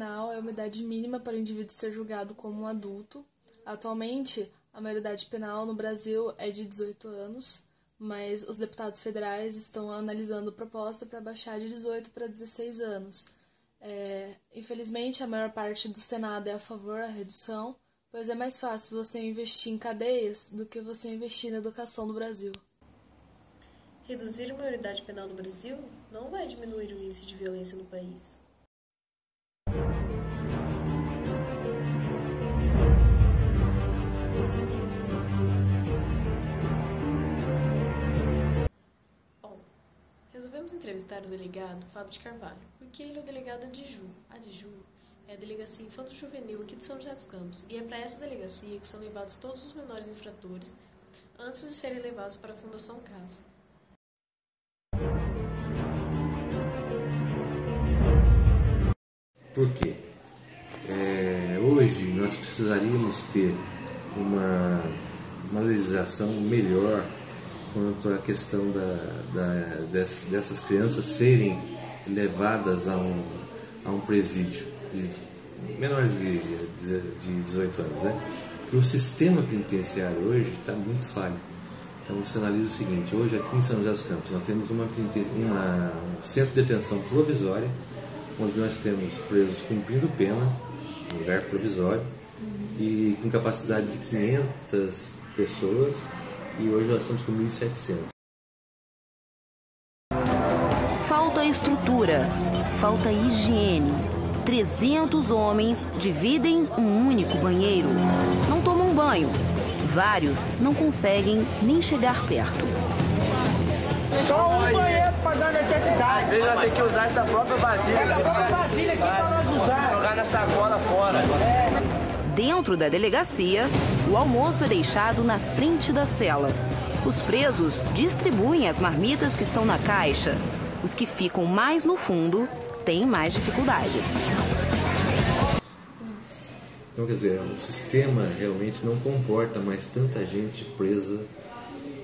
penal é uma idade mínima para o indivíduo ser julgado como um adulto. Atualmente, a maioridade penal no Brasil é de 18 anos, mas os deputados federais estão analisando proposta para baixar de 18 para 16 anos. Infelizmente, a maior parte do Senado é a favor da redução, pois é mais fácil você investir em cadeias do que você investir na educação no Brasil. Reduzir a maioridade penal no Brasil não vai diminuir o índice de violência no país. Resolvemos entrevistar o delegado Fábio de Carvalho, porque ele é o delegado ADJU. ADJU é a Delegacia Infanto-Juvenil aqui de São José dos Campos, e é para essa delegacia que são levados todos os menores infratores antes de serem levados para a Fundação Casa. Por quê? Hoje nós precisaríamos ter uma legislação melhor quanto à questão dessas crianças serem levadas a um presídio de menores de 18 anos, né? Porque o sistema penitenciário hoje está muito falho. Então você analisa o seguinte: hoje aqui em São José dos Campos nós temos um centro de detenção provisória, onde nós temos presos cumprindo pena, um lugar provisório, e com capacidade de 500 pessoas, e hoje nós estamos com 1.700. Falta estrutura, falta higiene. 300 homens dividem um único banheiro. Não tomam banho. Vários não conseguem nem chegar perto. Só um banheiro para dar necessidade. Às vezes vai ter que usar essa própria vasilha. Essa própria vasilha aqui para nós usar. Jogar na sacola fora. Dentro da delegacia, o almoço é deixado na frente da cela. Os presos distribuem as marmitas que estão na caixa. Os que ficam mais no fundo têm mais dificuldades. Então, quer dizer, o sistema realmente não comporta mais tanta gente presa.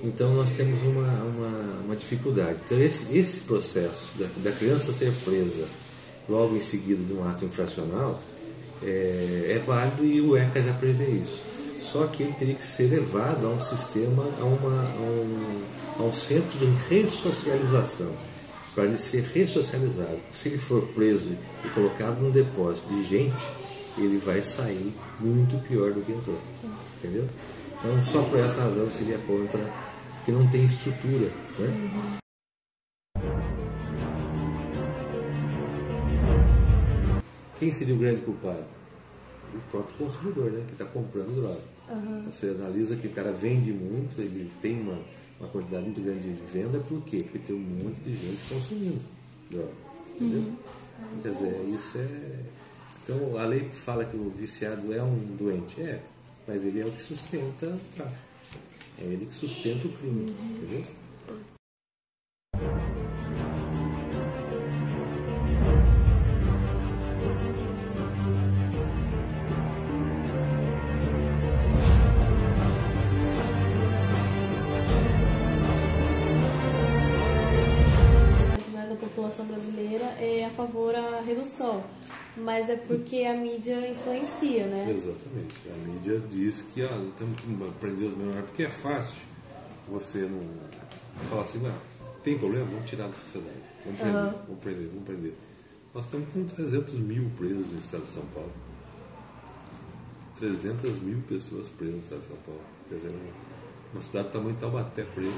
Então, nós temos uma dificuldade. Então, esse processo da criança ser presa logo em seguida de um ato infracional é válido, e o ECA já prevê isso. Só que ele teria que ser levado a um sistema, a um centro de ressocialização, para ele ser ressocializado. Se ele for preso e colocado num depósito de gente, ele vai sair muito pior do que entrou, entendeu? Então, só por essa razão eu seria contra, porque não tem estrutura, né? Quem seria o grande culpado? O próprio consumidor, né? Que está comprando droga. Você analisa que o cara vende muito, ele tem uma quantidade muito grande de venda. Por quê? Porque tem um monte de gente consumindo droga, entendeu? Quer dizer, isso é... Então, a lei fala que o viciado é um doente, mas ele é o que sustenta o tráfico. É ele que sustenta o crime, entendeu? Da população brasileira é a favor da redução, mas é porque a mídia influencia, né? Exatamente. A mídia diz que temos que prender os menores, porque é fácil você não falar assim, tem problema, vamos tirar da sociedade, vamos prender. Nós estamos com 300 mil presos no estado de São Paulo. 300 mil pessoas presas no estado de São Paulo. Quer dizer, uma cidade do tamanho de Taubaté presa.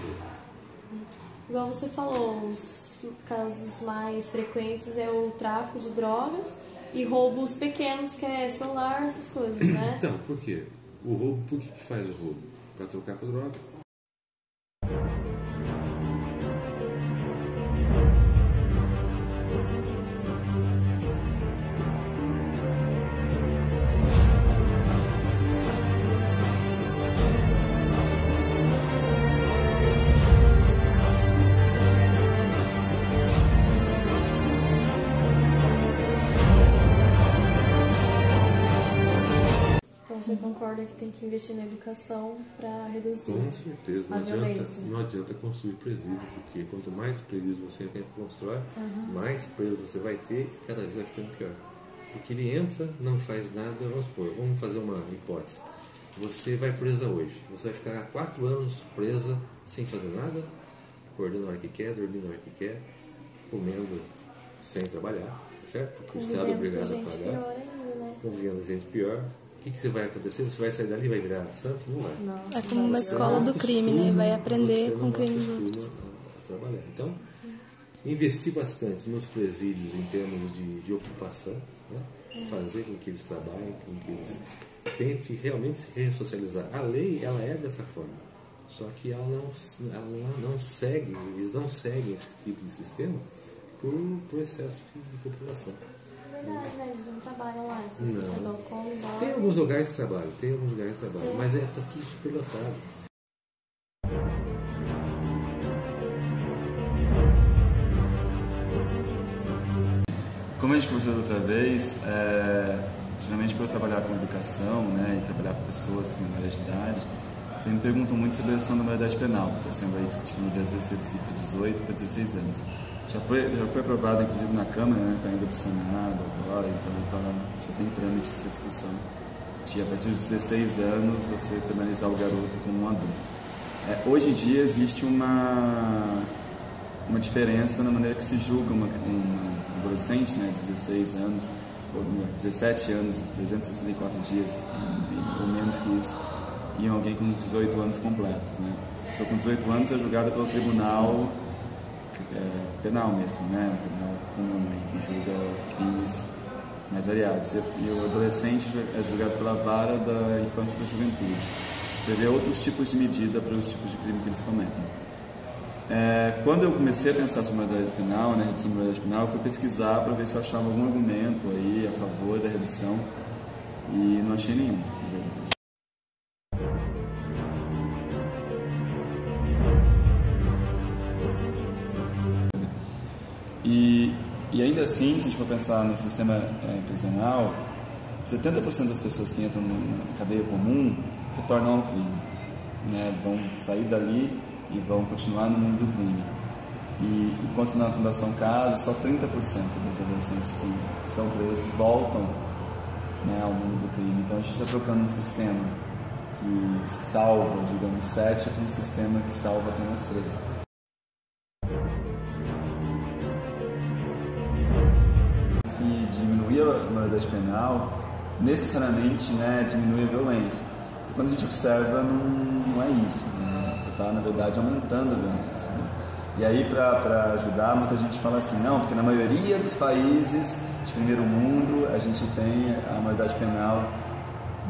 Igual você falou, os casos mais frequentes é o tráfico de drogas e roubos pequenos, que é celular, essas coisas, né? Então, por quê? O roubo, por que faz o roubo? Para trocar por droga. Você concorda que tem que investir na educação para reduzir Com certeza. a violência? Não adianta construir presídio, porque quanto mais presídio você constrói, mais preso você vai ter, e cada vez vai ficando pior. Porque ele entra, não faz nada, vamos supor, vamos fazer uma hipótese. Você vai presa hoje, você vai ficar 4 anos presa sem fazer nada, acordando na hora que quer, dormindo na hora que quer, comendo sem trabalhar, certo? Porque o Estado é obrigado a pagar, convivendo com gente pior. O que você vai acontecer? Você vai sair dali e vai virar santo? Não vai. Não. É como uma escola do crime, né? Vai aprender com crimes outros. A trabalhar. Então, investir bastante nos presídios em termos de ocupação, né? Fazer com que eles trabalhem, com que eles tentem realmente se ressocializar. A lei, ela é dessa forma, só que ela não segue, eles não seguem esse tipo de sistema por excesso de população. Verdade, né? Eles não trabalham lá, não. Tem alguns lugares que trabalham, mas está tudo superlotado. Como a gente conversou outra vez, geralmente por eu trabalhar com educação, né, e trabalhar com pessoas com menores de idade, sempre me perguntam muito sobre a redução da maioridade penal, que está sendo aí discutido no Brasil, se reduzir para 18 para 16 anos. Já foi aprovado, inclusive, na Câmara, né, está indo para o Senado agora, então já está em trâmite essa discussão de, a partir dos 16 anos, você penalizar o garoto como um adulto. Hoje em dia existe uma diferença na maneira que se julga um adolescente, né, de 16 anos, 17 anos, 364 dias, ou menos que isso, e alguém com 18 anos completos, né? A pessoa com 18 anos é julgada pelo tribunal penal mesmo, né? O tribunal comum, que julga crimes mais variados. E o adolescente é julgado pela vara da infância e da juventude. Prevê outros tipos de medida para os tipos de crime que eles cometem. Quando eu comecei a pensar sobre a maioridade penal, né, redução da maioridade penal, eu fui pesquisar para ver se eu achava algum argumento aí a favor da redução e não achei nenhum. E ainda assim, se a gente for pensar no sistema prisional, 70% das pessoas que entram na cadeia comum retornam ao crime, né, vão sair dali e vão continuar no mundo do crime. E enquanto na Fundação Casa, só 30% dos adolescentes que são presos voltam, né, ao mundo do crime. Então a gente está trocando um sistema que salva, digamos, 7 para um sistema que salva apenas 3. Que diminuir a maioridade penal necessariamente, né, diminui a violência. E quando a gente observa, não é isso, né? Você está, na verdade, aumentando a violência, né? E aí, para ajudar, muita gente fala assim, não, porque na maioria dos países de primeiro mundo a gente tem a maioridade penal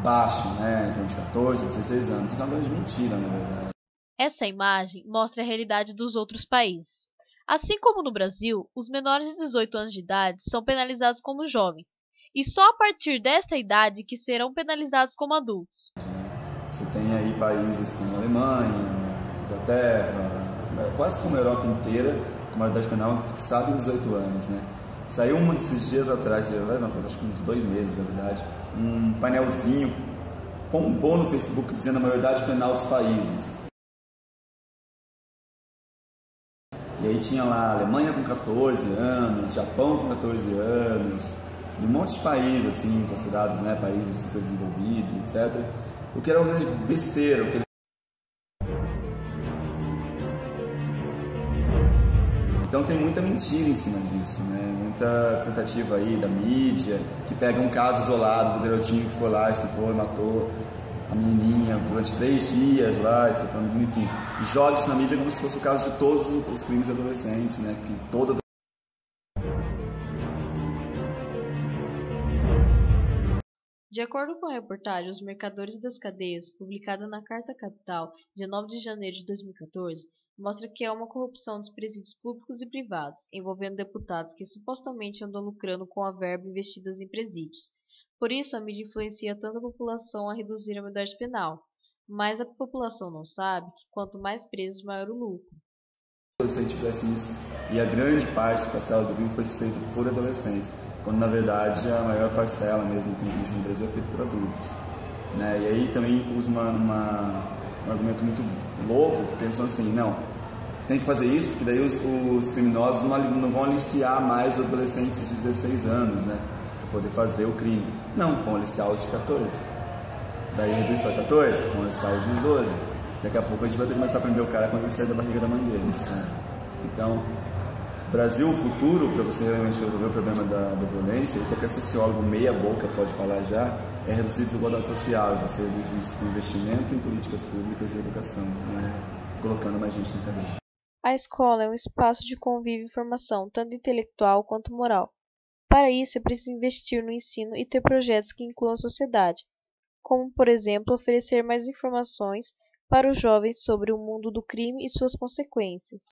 baixa, né, então de 14, 16 anos. Então é uma grande mentira, na verdade. Essa imagem mostra a realidade dos outros países. Assim como no Brasil, os menores de 18 anos de idade são penalizados como jovens, e só a partir desta idade que serão penalizados como adultos. Você tem aí países como a Alemanha, Inglaterra, quase como a Europa inteira, com maioridade penal fixada em 18 anos, né? Saiu esses dias atrás, não, faz acho que uns 2 meses, na verdade, um painelzinho bombou no Facebook dizendo a maioridade penal dos países. E aí tinha lá a Alemanha com 14 anos, Japão com 14 anos, e um monte de países assim, considerados, né, países super desenvolvidos, etc. O que era uma grande besteira. Então tem muita mentira em cima disso, né? Muita tentativa aí da mídia, que pega um caso isolado do garotinho que foi lá, estuprou e matou a menininha durante 3 dias lá, estuprando, enfim, e joga isso na mídia como se fosse o caso de todos os crimes adolescentes, né? Que toda... De acordo com a reportagem Os Mercadores das Cadeias, publicada na Carta Capital, de 9 de janeiro de 2014, mostra que há uma corrupção dos presídios públicos e privados, envolvendo deputados que supostamente andam lucrando com a verba investida em presídios. Por isso, a mídia influencia tanto a população a reduzir a maioridade penal, mas a população não sabe que quanto mais presos, maior o lucro. Se a gente fizesse isso, e a grande parte parcela do crime fosse feita por adolescentes, quando na verdade a maior parcela mesmo que existe no Brasil é feita por adultos, né? E aí também usa um argumento muito louco, que pensam assim, não, tem que fazer isso porque daí os criminosos não vão aliciar mais os adolescentes de 16 anos, né? poder fazer o crime. Não, vão aliciar os de 14. Daí reduz para 14, vão aliciar os de 12. Daqui a pouco a gente vai ter que começar a prender o cara quando ele sair da barriga da mãe dele. Sabe? Então, Brasil, o futuro, para você realmente resolver o problema da violência, e qualquer sociólogo meia boca pode falar já, é reduzir a desigualdade social, você reduzir isso com investimento em políticas públicas e educação, né? Colocando mais gente na cadeia. A escola é um espaço de convívio e formação, tanto intelectual quanto moral. Para isso, é preciso investir no ensino e ter projetos que incluam a sociedade, como, por exemplo, oferecer mais informações para os jovens sobre o mundo do crime e suas consequências.